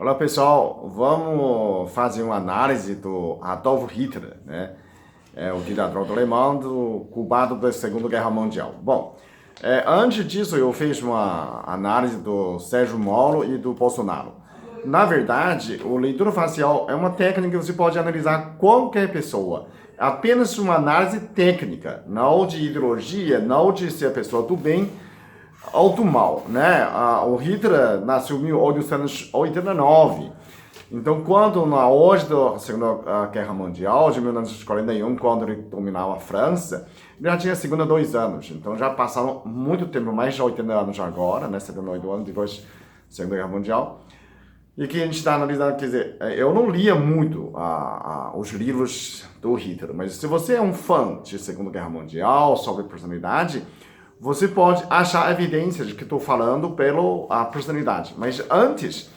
Olá pessoal, vamos fazer uma análise do Adolf Hitler, né? O ditador alemão do culpado da Segunda Guerra Mundial. Bom, antes disso eu fiz uma análise do Sérgio Moro e do Bolsonaro. Na verdade, o leitura facial é uma técnica que você pode analisar qualquer pessoa. Apenas uma análise técnica, não de ideologia, não de se a pessoa do bem ou do mal, né? O Hitler nasceu em 1889. Então, quando na hoje da Segunda Guerra Mundial, de 1941, quando ele dominava a França, ele já tinha 2 anos. Então, já passaram muito tempo, mais de 80 anos agora, né? 78 anos depois da Segunda Guerra Mundial. E que a gente está analisando, quer dizer, eu não lia muito os livros do Hitler, mas se você é um fã de Segunda Guerra Mundial, sobre personalidade, você pode achar evidências de que estou falando pela personalidade. Mas antes,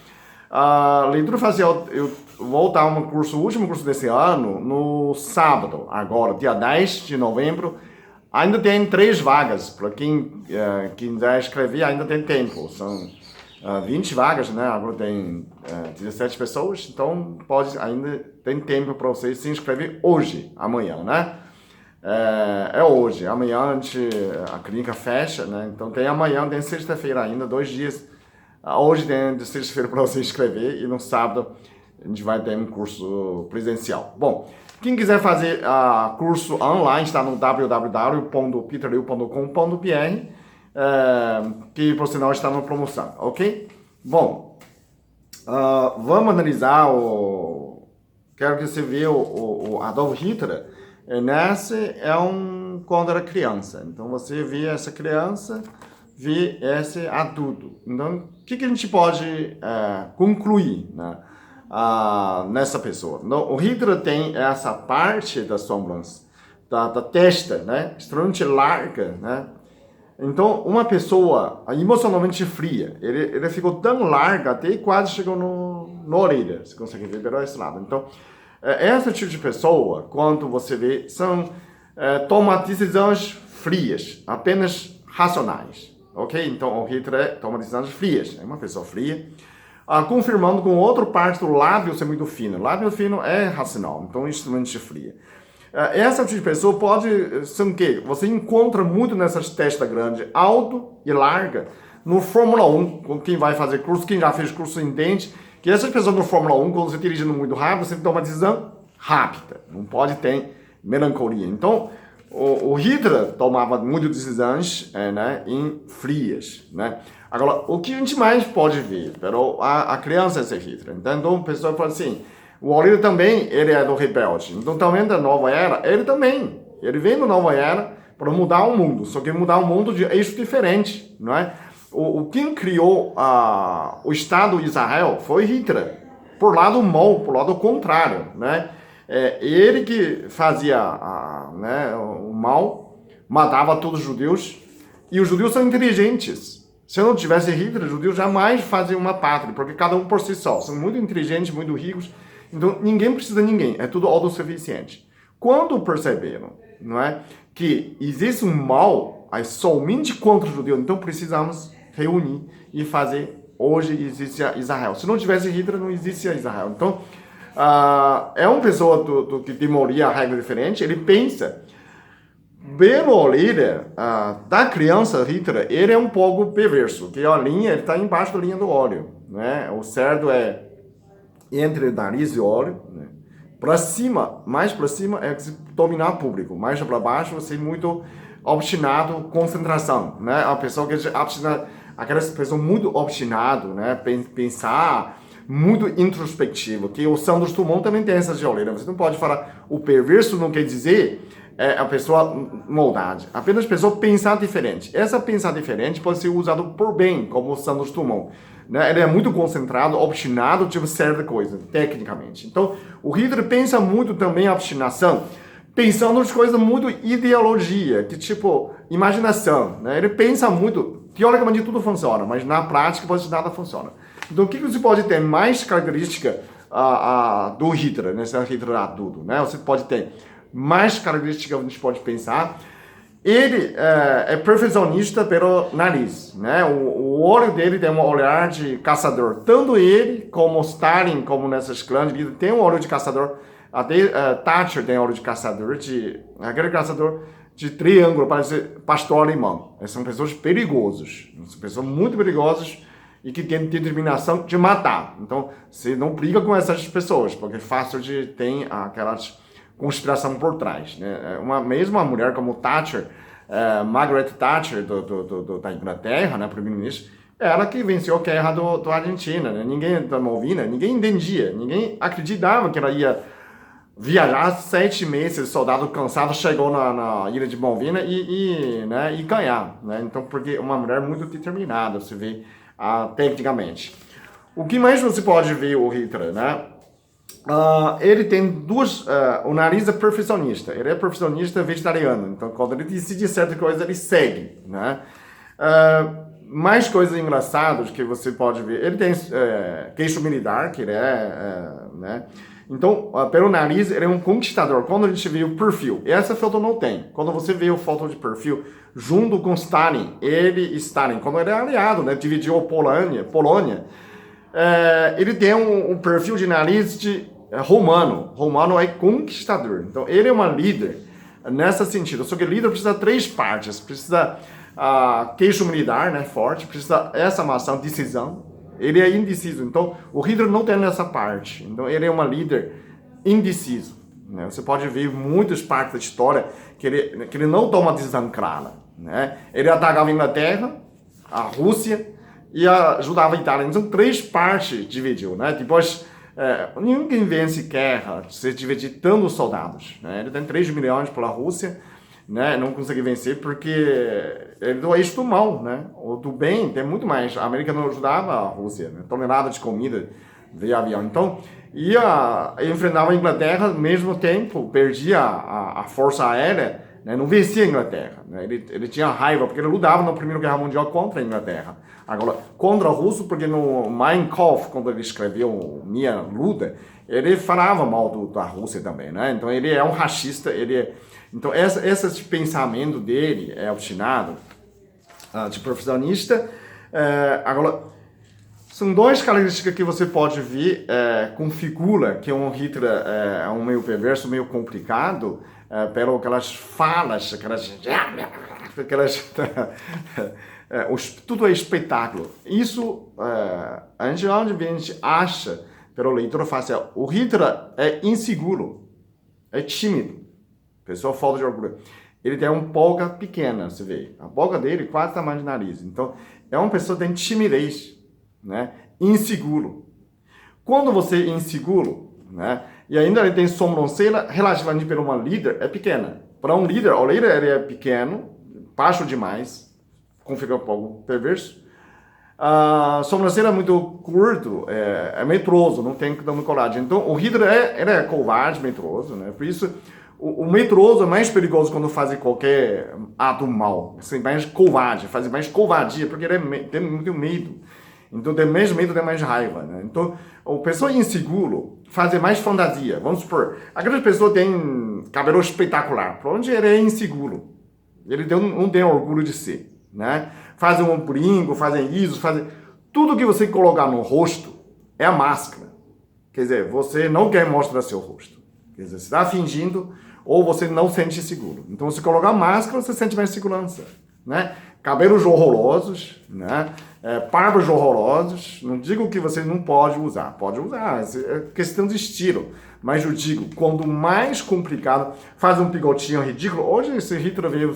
a leitura facial, eu vou dar um curso, o último curso desse ano, no sábado, agora, dia 10 de novembro. Ainda tem 3 vagas, para quem quiser escrever, ainda tem tempo. São 20 vagas, né? Agora tem 17 pessoas, então ainda tem tempo para vocês se inscrever hoje, amanhã, né? É hoje, amanhã a clínica fecha, né? Então tem amanhã, tem sexta-feira ainda, 2 dias. Hoje tem de sexta-feira para você inscrever e no sábado a gente vai ter um curso presencial. Bom, quem quiser fazer curso online está no www.peterliu.com.br, que por sinal está na promoção, ok? Bom, vamos analisar quero que você veja o Adolf Hitler. Quando era criança. Então você vê essa criança, vê esse adulto. Então, o que a gente pode concluir, né, nessa pessoa? O Hitler tem essa parte da sobrancelha, da testa, né, extremamente larga, né? Então, uma pessoa emocionalmente fria, ele ficou tão larga até quase chegou na orelha. Você consegue ver pelo esse lado. Então, esse tipo de pessoa, quando você vê, toma decisões frias, apenas racionais, ok? Então, o Hitler toma decisões frias, é uma pessoa fria, confirmando com outra parte do lábio ser muito fino. O lábio fino é racional, então extremamente fria. Essa tipo de pessoa pode ser o quê? Você encontra muito nessas testas grandes, alto e larga, no Fórmula 1, com quem vai fazer curso, quem já fez curso entende, que essas pessoas no Fórmula 1, quando você está dirigindo muito rápido, você toma uma decisão rápida. Não pode ter melancolia. Então, o Hitler tomava muitas decisões em frias. Né? Agora, o que a gente mais pode ver? A criança é esse Hitler. Então, a pessoa fala assim, o Oliver também, ele é do rebelde. Então, também da nova era, ele também. Ele vem da nova era para mudar o mundo. Só que mudar o mundo de eixo diferente, não é? Quem criou o Estado de Israel foi Hitler, por lado mal, por lado contrário, né? Ele que fazia o mal, matava todos os judeus, e os judeus são inteligentes. Se não tivesse Hitler, os judeus jamais faziam uma pátria, porque cada um por si só, são muito inteligentes, muito ricos, então ninguém precisa de ninguém, é tudo autossuficiente. Quando perceberam, não é, que existe um mal somente contra os judeus, então precisamos reunir e fazer. Hoje existe Israel. Se não tivesse Hitler, não existia Israel. Então, é uma pessoa que demolia a regra diferente. Ele pensa, pelo líder da criança Hitler, ele é um pouco perverso, que a linha, ele está embaixo da linha do óleo, né? O certo é entre o nariz e o olho, né? Para cima, mais para cima é dominar o público, mais para baixo você é muito obstinado, concentração, né? A pessoa que é obstinada, aquelas pessoas muito obstinado, né? Pensar muito introspectivo, que o Santos Dumont também tem essa geoleira. Você não pode falar o perverso, não quer dizer a pessoa maldade. Apenas a pessoa pensar diferente. Essa pensar diferente pode ser usado por bem, como o Santos Dumont. Né? Ele é muito concentrado, obstinado, tipo certa coisa, tecnicamente. Então, o Hitler pensa muito também a obstinação, pensando nas coisas muito ideologia, que tipo imaginação. Né? Ele pensa muito, teoricamente tudo funciona, mas na prática pode nada funciona. Então, o que você pode ter mais característica do Hitler, nesse Hitler adulto? Né? Você pode ter mais características que a gente pode pensar Ele é perfeccionista pelo nariz, né? O olho dele tem um olhar de caçador. Tanto ele, como Stalin, como nessas grandes líderes, tem um olho de caçador. Até Thatcher tem olho de caçador, aquele caçador de triângulo, parece pastor alemão. São pessoas perigosas, são pessoas muito perigosas e que têm determinação de matar. Então, você não briga com essas pessoas, porque é fácil de ter aquelas conspiração por trás, né? Mesmo uma mulher como Thatcher, Margaret Thatcher da Inglaterra, né, primeiro-ministro, ela que venceu a guerra do Argentina, né? Ninguém da Malvinas, ninguém entendia, ninguém acreditava que ela ia viajar 7 meses, soldado cansado chegou na ilha de Malvinas né, e ganhar, né? Então, porque uma mulher muito determinada, você vê tecnicamente. O que mais você pode ver o Hitler, né? Ele tem o nariz é perfeccionista. Ele é perfeccionista vegetariano. Então, quando ele decide certa coisa, ele segue, né? Mais coisas engraçadas que você pode ver. Ele tem queixo militar, que ele né? Então, pelo nariz, ele é um conquistador. Quando a gente vê o perfil, essa foto não tem. Quando você vê a foto de perfil, junto com Stalin, quando ele é aliado, né? Dividiu a Polônia. Ele tem um perfil de nariz romano. Romano é conquistador. Então, ele é uma líder nesse sentido. Só que líder precisa de 3 partes. Precisa queixo militar, né, forte. Precisa essa ação, decisão. Ele é indeciso. Então, o Hitler não tem essa parte. Então, ele é uma líder indeciso. Né? Você pode ver muitas partes da história que ele não toma decisão clara. Né? Ele atacava a Inglaterra, a Rússia, e ajudava a Itália. Então, 3 partes dividiu, né? Depois, ninguém vence guerra se dividir tantos soldados, né? Ele tem 3 milhões pela Rússia, né? Não consegue vencer porque ele do eixo do mal, né? O do bem tem muito mais. A América não ajudava a Rússia, né? Tonelada de comida de avião. Então, enfrentava a Inglaterra, ao mesmo tempo, perdia a força aérea, né? Não vencia a Inglaterra, né? Ele tinha raiva, porque ele lutava na Primeira Guerra Mundial contra a Inglaterra. Agora, contra o russo, porque no Mein Kampf, quando ele escreveu Minha Luta, ele falava mal da Rússia também, né? Então, ele é um racista, Então, esse pensamento dele é obstinado, de profissionista. Agora, são 2 características que você pode ver com figura, que um Hitler é um meio perverso, meio complicado, pelo aquelas falas, tudo é espetáculo. Isso, a gente acha, pelo leitor fácil, o Hitler é inseguro, é tímido, pessoa falta de orgulho. Ele tem uma boca pequena, você vê. A boca dele quase tamanho de nariz. Então, é uma pessoa que tem timidez, né? Inseguro. Quando você é inseguro, né? E ainda ele tem sobrancelha, relativamente para uma líder, é pequena. Para um líder, o líder ele é pequeno, baixo demais, fica um pouco perverso. Sobrancelha é muito curto, é medroso, não tem coragem. Então, o Hitler ele é covarde, medroso, né? Por isso, o medroso é mais perigoso quando faz qualquer ato mal. Assim, mais covarde, faz mais covardia, porque ele tem muito medo. Então, tem mais medo, tem mais raiva, né? Então, a pessoa inseguro faz mais fantasia. Vamos supor, aquela pessoa tem cabelo espetacular, por onde ele é inseguro. Ele não tem orgulho de ser, né? Fazem um brinco, fazem isso, tudo que você colocar no rosto é a máscara. Quer dizer, você não quer mostrar seu rosto. Quer dizer, você está fingindo ou você não sente seguro. Então, se colocar máscara, você sente mais segurança, né? Cabelos horrorosos, né? Barbas horrorosos. Não digo que você não pode usar. Pode usar, é questão de estilo. Mas eu digo, quando mais complicado, faz um bigotinho ridículo. Hoje, se Hitler veio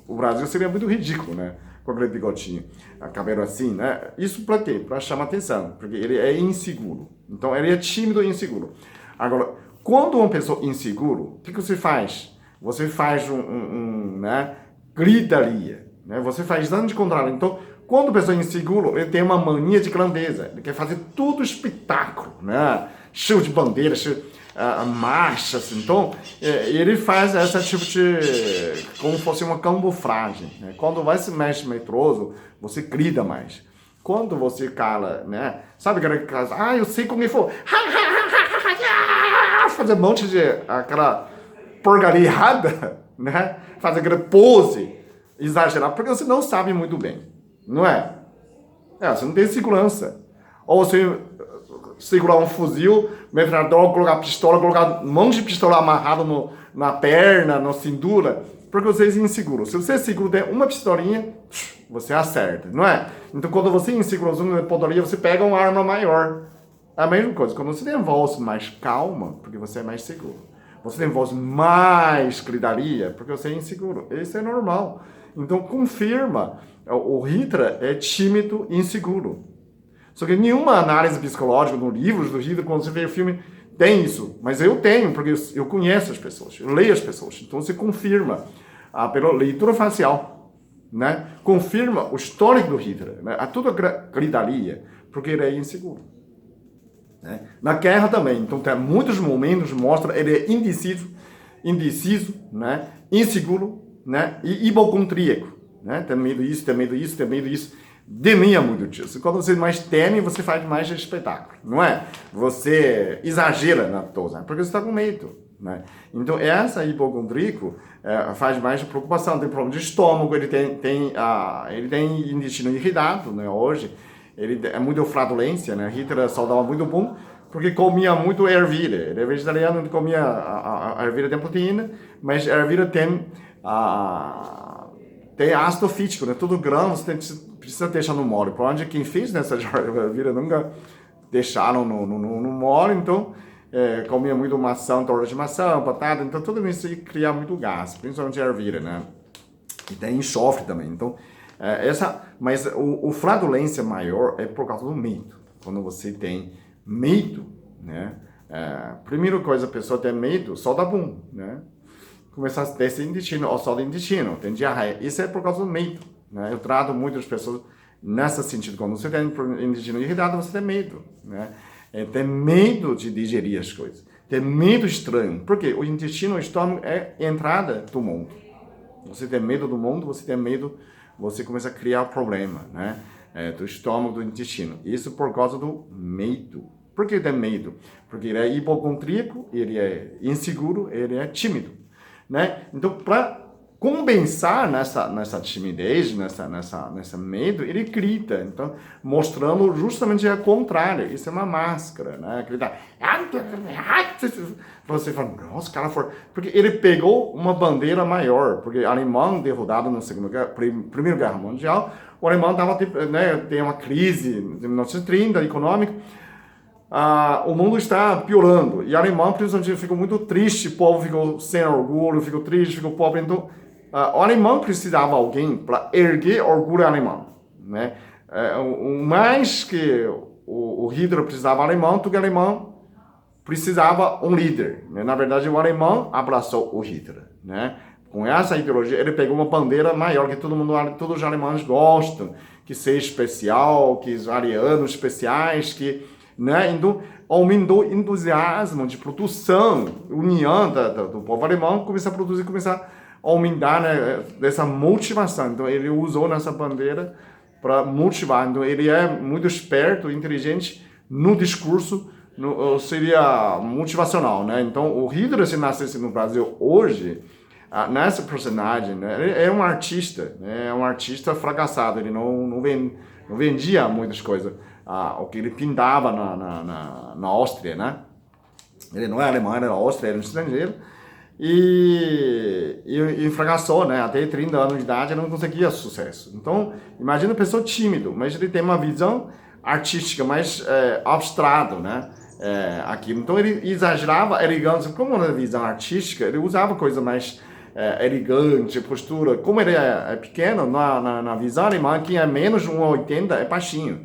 o Brasil, seria muito ridículo, né? Com aquele bigotinho, cabelo assim, né? Isso para quê? Para chamar atenção, porque ele é inseguro. Então, ele é tímido e inseguro. Agora, quando uma pessoa é insegura, o que você faz? Você faz né, gritaria, né? Você faz dano de contrário. Então, quando a pessoa é insegura, ele tem uma mania de grandeza. Ele quer fazer tudo espetáculo, né? Show de bandeira, marchas. Então, ele faz esse tipo de... como se fosse uma camuflagem, né? Quando vai se mexe medroso, você grita mais. Quando você cala, né? Sabe aquela casa? Eu sei como ele for. Fazer um monte de aquela porcaria errada. né? Faz aquela pose exagerada, porque você não sabe muito bem, não é? Você não tem segurança. Ou você segurar um fuzil, metralhador, colocar pistola, colocar um monte de pistola amarrado na perna, na cintura, porque você é inseguro. Se você é seguro, tem uma pistolinha, você acerta, não é? Então, quando você é inseguro, você pega uma arma maior. É a mesma coisa. Quando você tem voz mais calma, porque você é mais seguro. Você tem voz mais gritaria, porque você é inseguro. Isso é normal. Então, confirma. O Hitler é tímido e inseguro. Só que nenhuma análise psicológica no livro do Hitler, quando você vê o filme, tem isso. Mas eu tenho, porque eu conheço as pessoas, eu leio as pessoas. Então você confirma pela leitura facial, né? Confirma o histórico do Hitler, né? A toda gritaria, porque ele é inseguro. Né? Na guerra também. Então tem muitos momentos que mostram ele é indeciso, né? Inseguro, né? E hipocondríaco. Né? Tem medo disso, tem medo disso, tem medo disso. Demia muito disso. Quando você mais teme, você faz mais espetáculo, não é? Você exagera na dose, porque você está com medo, né? Então, essa hipocondríaco faz mais preocupação, tem problema de estômago, ele tem intestino irritado, né? Hoje, ele é muito flatulência, né? Hitler só dava muito bom, porque comia muito ervilha. Ele é vegetariano, ele comia a ervilha tem proteína, mas a ervilha tem ácido fítico, né? Todo grão você precisa deixar no molho. Por onde quem fez nessa ervilha nunca deixaram no molho, então comia muito maçã, torta de maçã, batata, então tudo isso cria muito gás, principalmente a ervilha, né? E tem enxofre também. Então, mas o flatulência maior é por causa do medo. Quando você tem medo, né? Primeira coisa, a pessoa tem medo, só dá bom, né? Começar a descer intestino, ou só do intestino, tem diarreia. Isso é por causa do medo, né? Eu trato muitas pessoas nesse sentido. Quando você tem intestino irritado, você tem medo, né? Tem medo de digerir as coisas. Tem medo estranho. Por quê? O intestino, o estômago é a entrada do mundo. Você tem medo do mundo, você tem medo, você começa a criar problema, né? Do estômago, do intestino. Isso por causa do medo. Por que tem medo? Porque ele é hipocondríaco, ele é inseguro, ele é tímido. Né? Então, para compensar nessa timidez, nessa medo, ele grita, então, mostrando justamente o contrário. Isso é uma máscara, né? Gritar. Você fala, nossa, cara, porque ele pegou uma bandeira maior, porque o alemão derrotado na Primeira Guerra Mundial, o alemão tem uma crise de 1930 econômica. O mundo está piorando. E o alemão, principalmente, ficou muito triste, o povo ficou sem orgulho, ficou triste, ficou pobre. Então, o alemão precisava de alguém para erguer orgulho alemão. Né? Mais que o Hitler precisava de alemão, do que o alemão precisava um líder. Né? Na verdade, o alemão abraçou o Hitler. Né? Com essa ideologia, ele pegou uma bandeira maior, que todos os alemães gostam, que seja especial, que os arianos especiais, né? Então, aumentou o entusiasmo de produção, união do povo alemão, começar a produzir, começar a aumentar, né, dessa motivação. Então, ele usou nessa bandeira para motivar. Então, ele é muito esperto, inteligente no discurso, seria motivacional, né? Então, o Hitler, se nascesse no Brasil hoje, nessa personagem, né, ele é um artista, né? É um artista fracassado, ele não vendia muitas coisas. O que ele pintava na Áustria, né? Ele não é alemão, ele era Áustria, era um estrangeiro. E fracassou, né? Até 30 anos de idade ele não conseguia sucesso. Então, imagina uma pessoa tímida, mas ele tem uma visão artística mais abstrata, né? Aquilo. Então, ele exagerava elegância. Como na visão artística, ele usava coisa mais elegante, postura. Como ele é pequeno, na visão alemã, quem é menos de 1,80 é baixinho.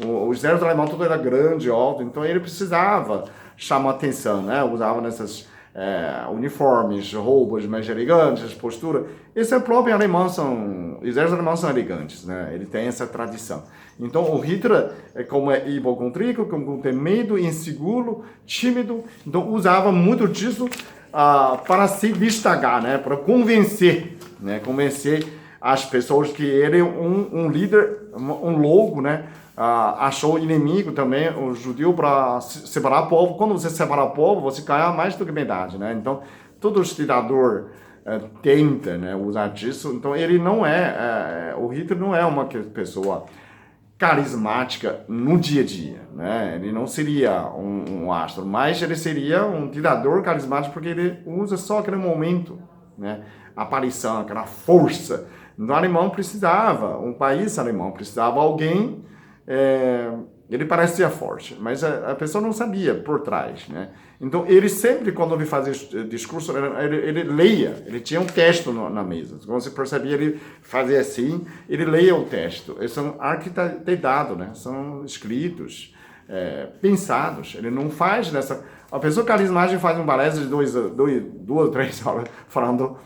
O exército alemão todo era grande, alto, então ele precisava chamar atenção, né? Usava nesses uniformes, roupas mais elegantes, postura. Esse é o próprio alemão, os exércitos alemãos são elegantes, né? Ele tem essa tradição. Então o Hitler, como é hipocondríaco, como tem medo, inseguro, tímido, então usava muito disso para se destacar, né? Para convencer, né? Convencer as pessoas que ele é um líder, um louco, né? Achou inimigo também, o judeu, para separar o povo. Quando você separa o povo, você ganha mais do que metade, né? Então, todo ditador tenta, né, usar disso. Então ele não o Hitler não é uma pessoa carismática no dia a dia, né? Ele não seria um astro, mas ele seria um ditador carismático porque ele usa só aquele momento, né? Aparição, aquela força. No alemão precisava, um país alemão precisava alguém, ele parecia forte, mas a pessoa não sabia por trás, né? Então ele sempre, quando ele fazia discurso, ele leia, ele tinha um texto na mesa. Como você percebia, ele fazia assim, ele leia o texto. Eles são arquitetados, né? São escritos, pensados. Ele não faz nessa... A pessoa carismática faz um palestra de 2, 3 horas falando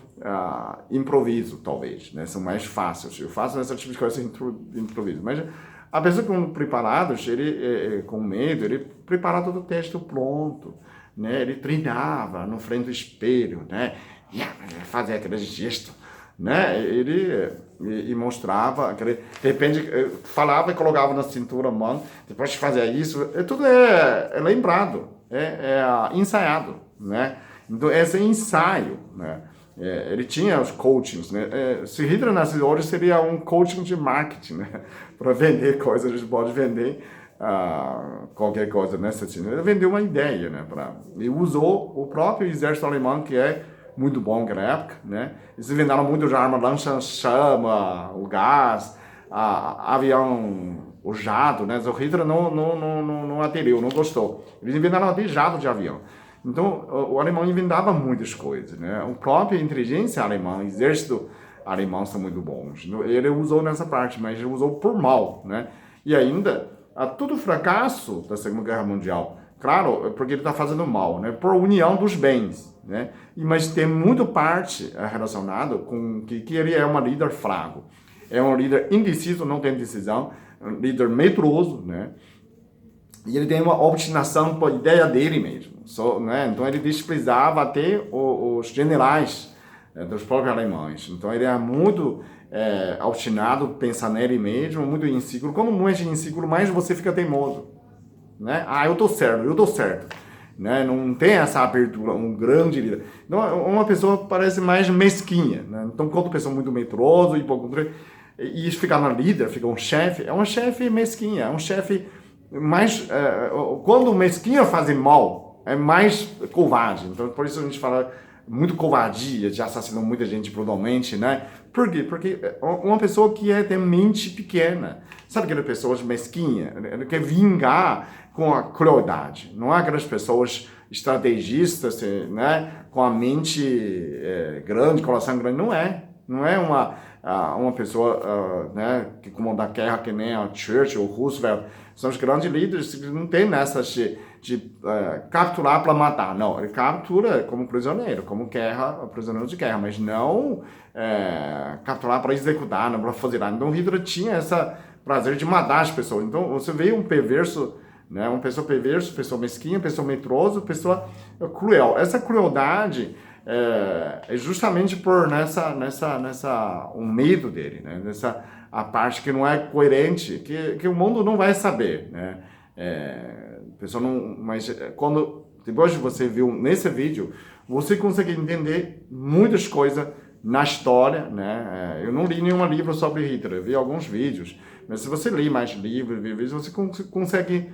improviso, talvez, né? São mais fáceis. Eu faço essa tipo de coisa de improviso. Mas a pessoa com preparados, ele com medo, ele prepara todo o texto pronto, né? Ele treinava no frente do espelho, né? Fazia aquele gesto, né? Ele mostrava, de repente falava e colocava na cintura a mão, depois de fazer isso, tudo é lembrado, ensaiado, né? Então esse ensaio, né? Ele tinha os coachings, né? Se Hitler nascesse hoje, seria um coaching de marketing, né? Para vender coisas, ele pode vender qualquer coisa nessa sentido. Ele vendeu uma ideia, né? E usou o próprio exército alemão, que é muito bom naquela época, né? Eles venderam muito de arma lança-chama, o gás, avião, o jato, né? O Hitler não aderiu, não gostou. Eles inventaram até jato de avião. Então, o alemão inventava muitas coisas, né? A própria inteligência alemã, o exército alemão são muito bons. Ele usou nessa parte, mas ele usou por mal, né? E ainda, todo fracasso da Segunda Guerra Mundial, claro, porque ele está fazendo mal, né? Por união dos bens, né? Mas tem muito parte relacionado com que ele é um líder fraco. É um líder indeciso, não tem decisão, um líder medroso, né? E ele tem uma obstinação por ideia dele mesmo. Né? Então ele desprezava até os generais dos próprios alemães. Então ele é muito obstinado, pensa nele mesmo, muito inseguro. Quando mais inseguro, mais você fica teimoso. Né? Eu tô certo. Né? Não tem essa abertura, um grande líder. Então uma pessoa parece mais mesquinha. Né? Então quando a pessoa é muito medroso, e fica na líder, fica um chefe, é um chefe mesquinha, é um chefe mais... quando o mesquinha faz mal, é mais covarde. Então, por isso a gente fala muito covardia, de assassinar muita gente brutalmente, né? Por quê? Porque uma pessoa que tem mente pequena, sabe aquela pessoa mesquinha? Ela quer vingar com a crueldade. Não é aquelas pessoas estrategistas, né? Com a mente grande, coração grande. Não é. Não é uma pessoa né, que comanda a guerra que nem a Churchill ou Roosevelt. São os grandes líderes que não tem nessa de capturar para matar. Não, ele captura como prisioneiro, como prisioneiro de guerra, mas não capturar para executar, não para fuzilar. Então Hitler tinha esse prazer de matar as pessoas. Então você vê um perverso, né, uma pessoa perversa, pessoa mesquinha, pessoa medrosa, pessoa cruel. Essa crueldade é justamente por um medo dele, né? A parte que não é coerente, que o mundo não vai saber, né? Pessoa não, mas depois de você viu nesse vídeo, você consegue entender muitas coisas na história, né? Eu não li nenhum livro sobre Hitler, eu vi alguns vídeos, mas se você ler mais livros, você consegue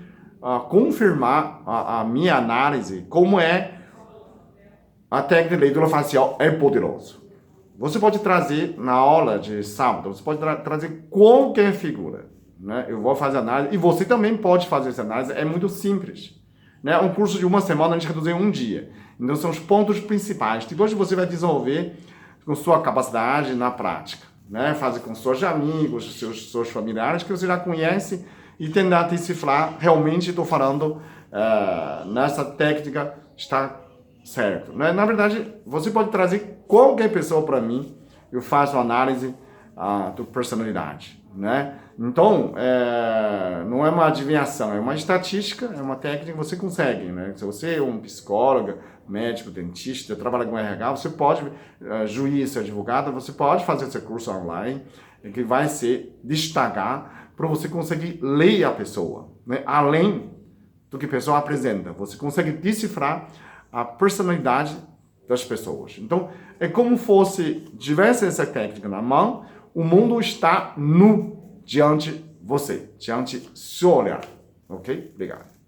confirmar a minha análise, como a técnica de leitura facial é poderosa. Você pode trazer na aula de sábado, você pode trazer qualquer figura, né? Eu vou fazer análise e você também pode fazer essa análise, é muito simples, né? Um curso de uma semana a gente reduz em um dia. Então são os pontos principais. Depois você vai desenvolver com sua capacidade na prática, né? Fazer com seus amigos, seus familiares que você já conhece e tentar decifrar, realmente estou falando nessa técnica está certo, né? Na verdade, você pode trazer qualquer pessoa para mim, eu faço análise da personalidade, né? Então, não é uma adivinhação, é uma estatística, é uma técnica que você consegue, né? Se você é um psicólogo, médico, dentista, trabalha com RH, você pode, juiz, advogado, você pode fazer esse curso online, que vai se destacar para você conseguir ler a pessoa, né? Além do que a pessoa apresenta, você consegue decifrar a personalidade das pessoas. Então, é como fosse tivesse essa técnica na mão, o mundo está nu diante de você, diante do seu olhar. Ok? Obrigado.